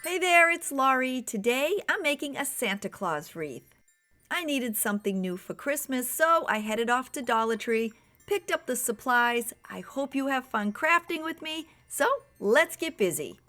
Hey there, it's Laurie. Today I'm making a Santa Claus wreath. I needed something new for Christmas, so I headed off to Dollar Tree, picked up the supplies. I hope you have fun crafting with me, so let's get busy.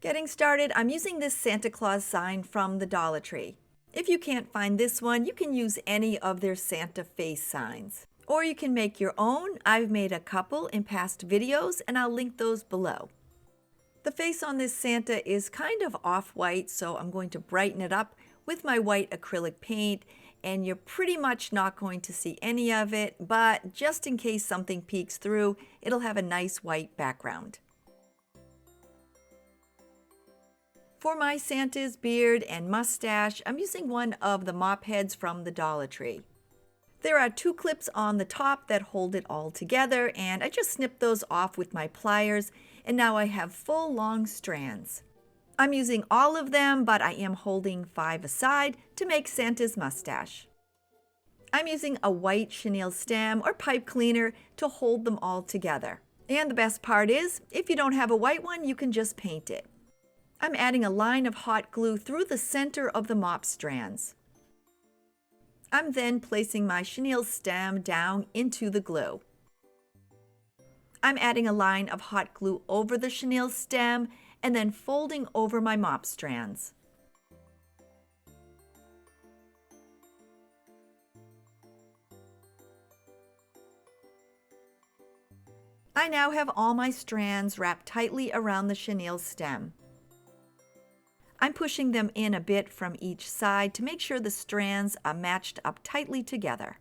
Getting started, I'm using this Santa Claus sign from the Dollar Tree. If you can't find this one, you can use any of their Santa face signs. Or you can make your own. I've made a couple in past videos, and I'll link those below. The face on this Santa is kind of off-white, so I'm going to brighten it up with my white acrylic paint, and you're pretty much not going to see any of it, but just in case something peeks through, it'll have a nice white background. For my Santa's beard and mustache, I'm using one of the mop heads from the Dollar Tree. There are two clips on the top that hold it all together, and I just snipped those off with my pliers, and now I have full long strands. I'm using all of them, but I am holding 5 aside to make Santa's mustache. I'm using a white chenille stem or pipe cleaner to hold them all together. And the best part is, if you don't have a white one, you can just paint it. I'm adding a line of hot glue through the center of the mop strands. I'm then placing my chenille stem down into the glue. I'm adding a line of hot glue over the chenille stem and then folding over my mop strands. I now have all my strands wrapped tightly around the chenille stem. I'm pushing them in a bit from each side to make sure the strands are matched up tightly together.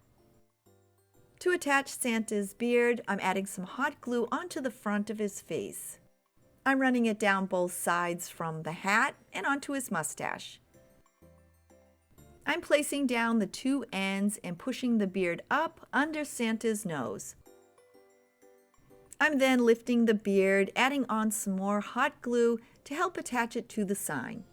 To attach Santa's beard, I'm adding some hot glue onto the front of his face. I'm running it down both sides from the hat and onto his mustache. I'm placing down the two ends and pushing the beard up under Santa's nose. I'm then lifting the beard, adding on some more hot glue to help attach it to the sign.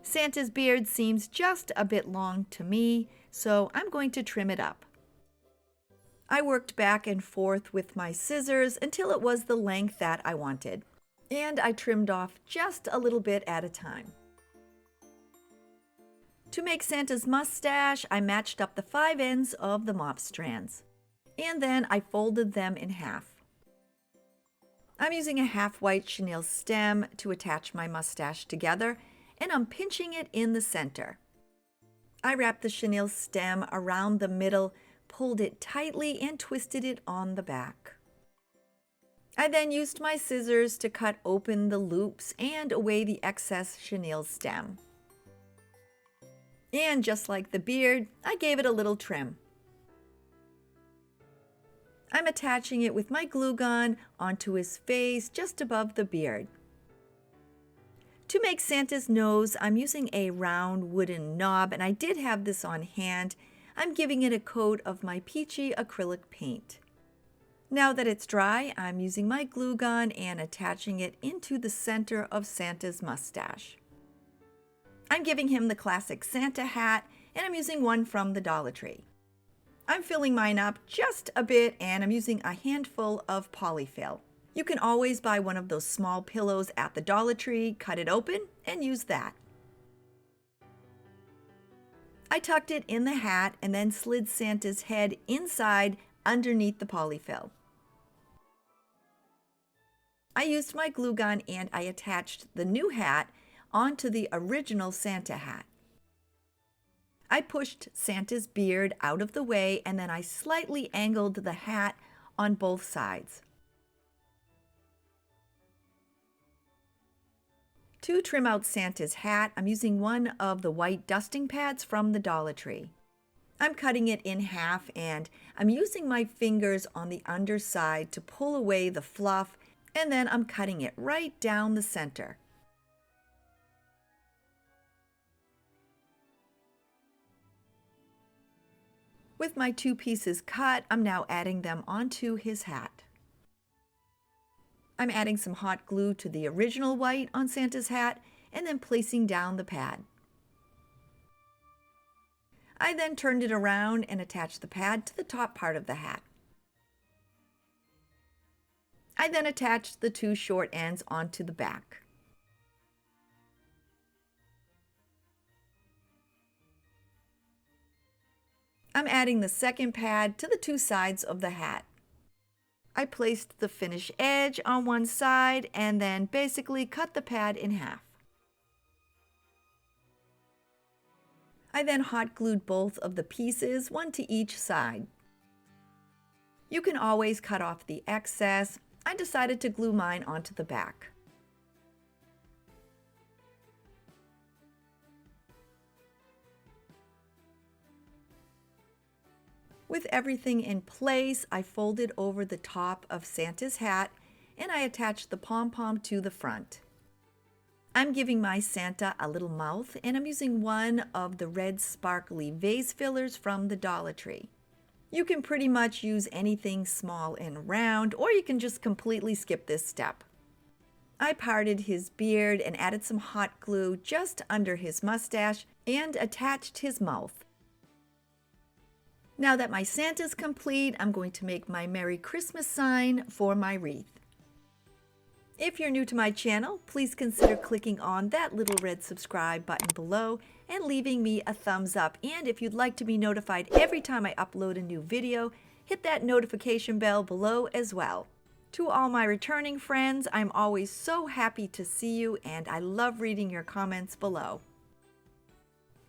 Santa's beard seems just a bit long to me, so I'm going to trim it up. I worked back and forth with my scissors until it was the length that I wanted, and I trimmed off just a little bit at a time. To make Santa's mustache, I matched up the 5 ends of the mop strands, and then I folded them in half. I'm using a half-white chenille stem to attach my mustache together, and I'm pinching it in the center. I wrapped the chenille stem around the middle, pulled it tightly, and twisted it on the back. I then used my scissors to cut open the loops and away the excess chenille stem. And just like the beard, I gave it a little trim. I'm attaching it with my glue gun onto his face just above the beard. To make Santa's nose, I'm using a round wooden knob, and I did have this on hand. I'm giving it a coat of my peachy acrylic paint. Now that it's dry, I'm using my glue gun and attaching it into the center of Santa's mustache. I'm giving him the classic Santa hat, and I'm using one from the Dollar Tree. I'm filling mine up just a bit, and I'm using a handful of polyfill. You can always buy one of those small pillows at the Dollar Tree, cut it open, and use that. I tucked it in the hat and then slid Santa's head inside underneath the polyfill. I used my glue gun and I attached the new hat onto the original Santa hat. I pushed Santa's beard out of the way, and then I slightly angled the hat on both sides. To trim out Santa's hat, I'm using one of the white dusting pads from the Dollar Tree. I'm cutting it in half, and I'm using my fingers on the underside to pull away the fluff, and then I'm cutting it right down the center. With my 2 pieces cut, I'm now adding them onto his hat. I'm adding some hot glue to the original white on Santa's hat and then placing down the pad. I then turned it around and attached the pad to the top part of the hat. I then attached the two short ends onto the back. I'm adding the second pad to the two sides of the hat. I placed the finish edge on one side and then basically cut the pad in half. I then hot glued both of the pieces, one to each side. You can always cut off the excess. I decided to glue mine onto the back. With everything in place, I folded over the top of Santa's hat and I attached the pom-pom to the front. I'm giving my Santa a little mouth and I'm using one of the red sparkly vase fillers from the Dollar Tree. You can pretty much use anything small and round, or you can just completely skip this step. I parted his beard and added some hot glue just under his mustache and attached his mouth. Now that my Santa's complete, I'm going to make my Merry Christmas sign for my wreath. If you're new to my channel, please consider clicking on that little red subscribe button below and leaving me a thumbs up. And if you'd like to be notified every time I upload a new video, hit that notification bell below as well. To all my returning friends, I'm always so happy to see you and I love reading your comments below.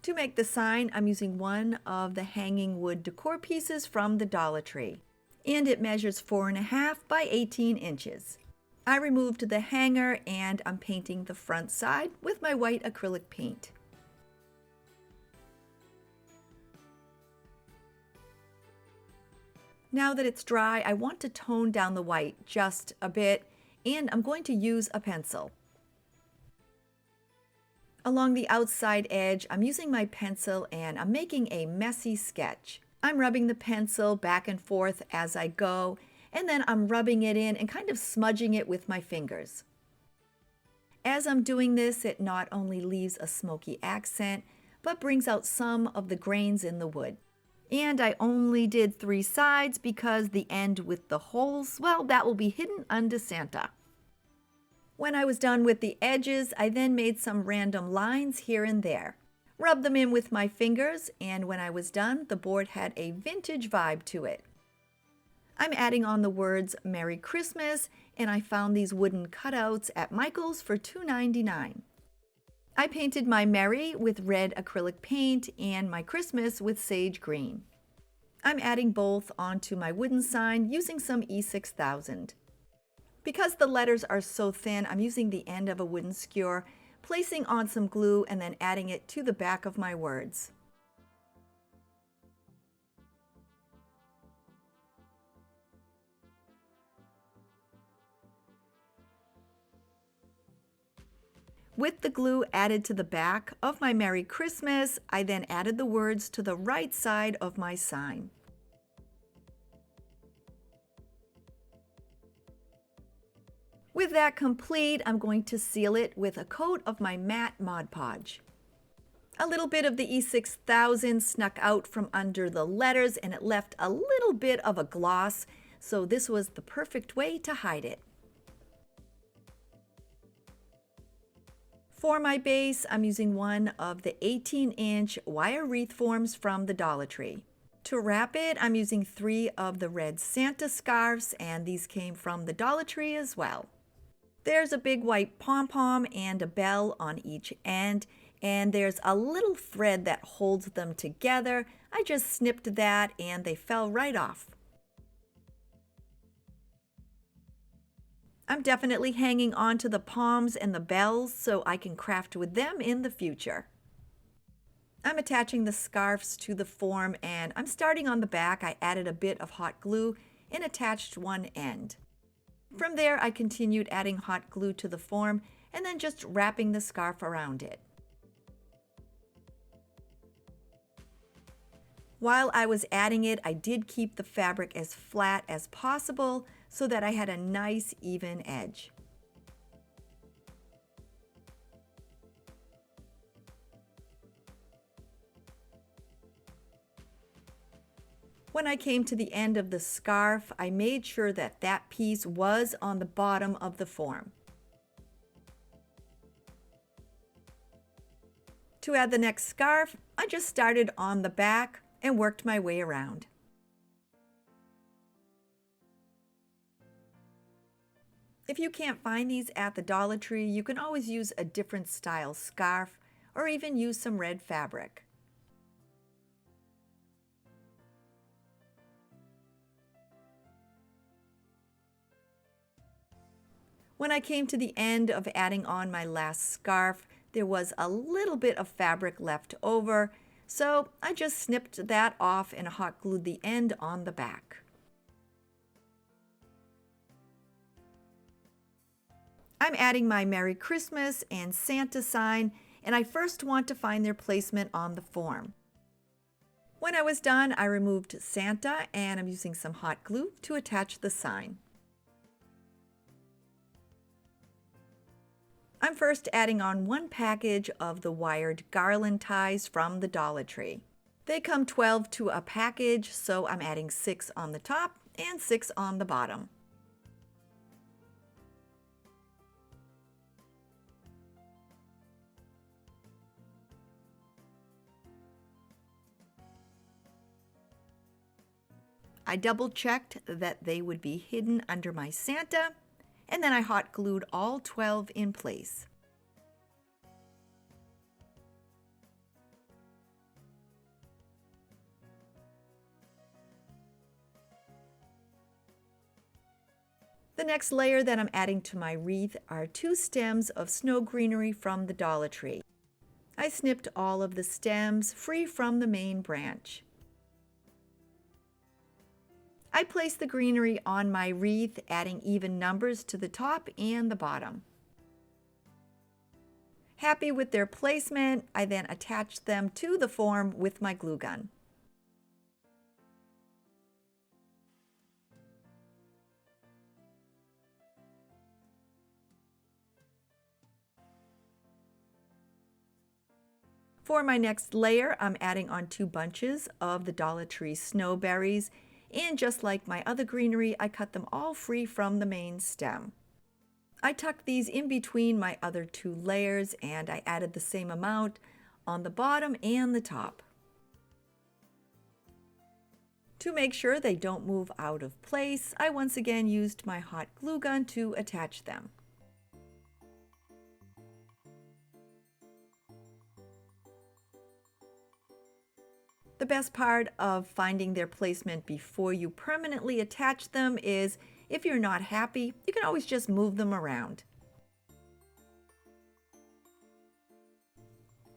To make the sign, I'm using one of the hanging wood decor pieces from the Dollar Tree, and it measures 4.5 by 18 inches. I removed the hanger and I'm painting the front side with my white acrylic paint. Now that it's dry, I want to tone down the white just a bit, and I'm going to use a pencil. Along the outside edge, I'm using my pencil and I'm making a messy sketch. I'm rubbing the pencil back and forth as I go, and then I'm rubbing it in and kind of smudging it with my fingers. As I'm doing this, it not only leaves a smoky accent, but brings out some of the grains in the wood. And I only did 3 sides because the end with the holes, well, that will be hidden under Santa. When I was done with the edges, I then made some random lines here and there. Rubbed them in with my fingers, and when I was done, the board had a vintage vibe to it. I'm adding on the words Merry Christmas, and I found these wooden cutouts at Michael's for $2.99. I painted my Merry with red acrylic paint and my Christmas with sage green. I'm adding both onto my wooden sign using some E6000. Because the letters are so thin, I'm using the end of a wooden skewer, placing on some glue and then adding it to the back of my words. With the glue added to the back of my Merry Christmas, I then added the words to the right side of my sign. With that complete, I'm going to seal it with a coat of my matte Mod Podge. A little bit of the E6000 snuck out from under the letters and it left a little bit of a gloss, so this was the perfect way to hide it. For my base, I'm using one of the 18-inch wire wreath forms from the Dollar Tree. To wrap it, I'm using 3 of the red Santa scarves, and these came from the Dollar Tree as well. There's a big white pom-pom and a bell on each end, and there's a little thread that holds them together. I just snipped that and they fell right off. I'm definitely hanging on to the palms and the bells so I can craft with them in the future. I'm attaching the scarves to the form and I'm starting on the back. I added a bit of hot glue and attached one end. From there, I continued adding hot glue to the form and then just wrapping the scarf around it. While I was adding it, I did keep the fabric as flat as possible so that I had a nice even edge. When I came to the end of the scarf, I made sure that that piece was on the bottom of the form. To add the next scarf, I just started on the back and worked my way around. If you can't find these at the Dollar Tree, you can always use a different style scarf or even use some red fabric. When I came to the end of adding on my last scarf, there was a little bit of fabric left over, so I just snipped that off and hot glued the end on the back. I'm adding my Merry Christmas and Santa sign, and I first want to find their placement on the form. When I was done, I removed Santa and I'm using some hot glue to attach the sign. I'm first adding on one package of the wired garland ties from the Dollar Tree. They come 12 to a package, so I'm adding 6 on the top and 6 on the bottom. I double-checked that they would be hidden under my Santa, and then I hot glued all 12 in place. The next layer that I'm adding to my wreath are 2 stems of snow greenery from the Dollar Tree. I snipped all of the stems free from the main branch. I placed the greenery on my wreath, adding even numbers to the top and the bottom. Happy with their placement, I then attached them to the form with my glue gun. For my next layer, I'm adding on 2 bunches of the Dollar Tree snowberries, and just like my other greenery, I cut them all free from the main stem. I tucked these in between my other 2 layers, and I added the same amount on the bottom and the top. To make sure they don't move out of place, I once again used my hot glue gun to attach them. The best part of finding their placement before you permanently attach them is if you're not happy, you can always just move them around.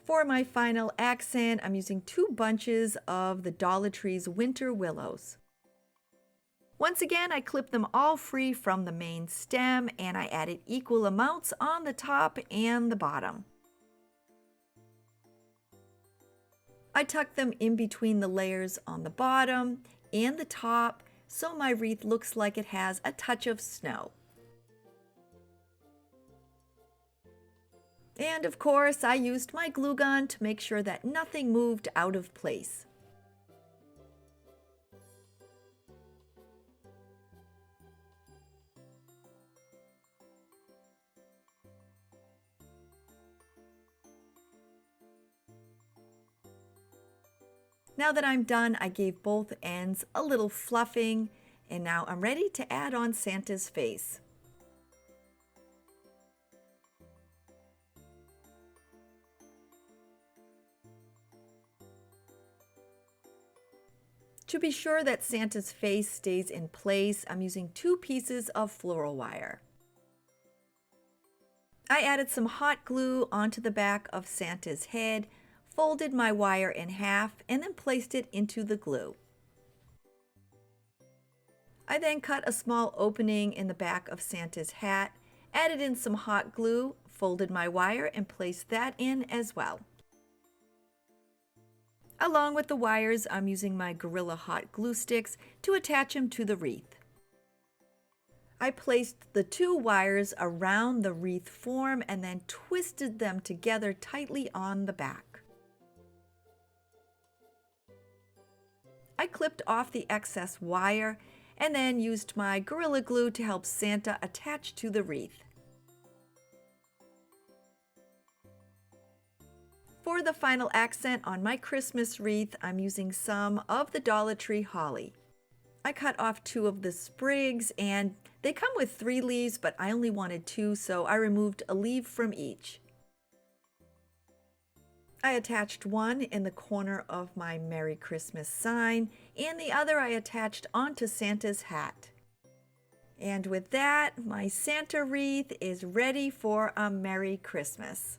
For my final accent, I'm using 2 bunches of the Dollar Tree's winter willows. Once again, I clipped them all free from the main stem and I added equal amounts on the top and the bottom. I tucked them in between the layers on the bottom and the top, so my wreath looks like it has a touch of snow. And of course, I used my glue gun to make sure that nothing moved out of place. Now that I'm done, I gave both ends a little fluffing, and now I'm ready to add on Santa's face. To be sure that Santa's face stays in place, I'm using 2 pieces of floral wire. I added some hot glue onto the back of Santa's head, folded my wire in half, and then placed it into the glue. I then cut a small opening in the back of Santa's hat, added in some hot glue, folded my wire, and placed that in as well. Along with the wires, I'm using my Gorilla Hot glue sticks to attach them to the wreath. I placed the 2 wires around the wreath form and then twisted them together tightly on the back. I clipped off the excess wire and then used my Gorilla Glue to help Santa attach to the wreath. For the final accent on my Christmas wreath, I'm using some of the Dollar Tree holly. I cut off 2 of the sprigs, and they come with 3 leaves, but I only wanted 2, so I removed a leaf from each. I attached one in the corner of my Merry Christmas sign, and the other I attached onto Santa's hat. And with that, my Santa wreath is ready for a Merry Christmas.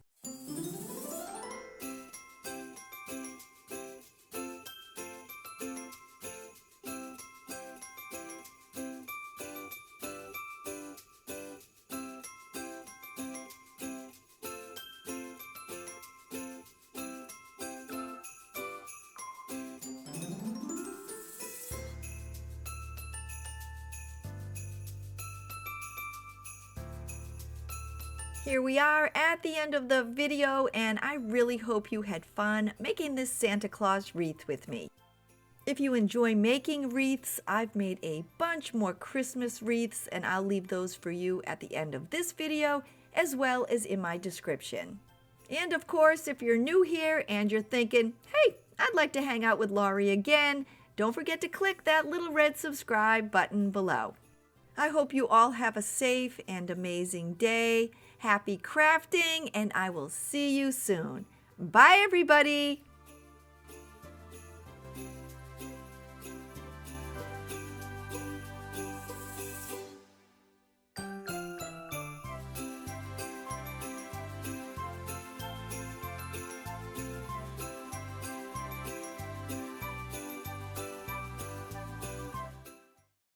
Here we are at the end of the video, and I really hope you had fun making this Santa Claus wreath with me. If you enjoy making wreaths, I've made a bunch more Christmas wreaths, and I'll leave those for you at the end of this video as well as in my description. And of course, if you're new here and you're thinking, hey, I'd like to hang out with Laurie again, don't forget to click that little red subscribe button below. I hope you all have a safe and amazing day. Happy crafting, and I will see you soon. Bye, everybody.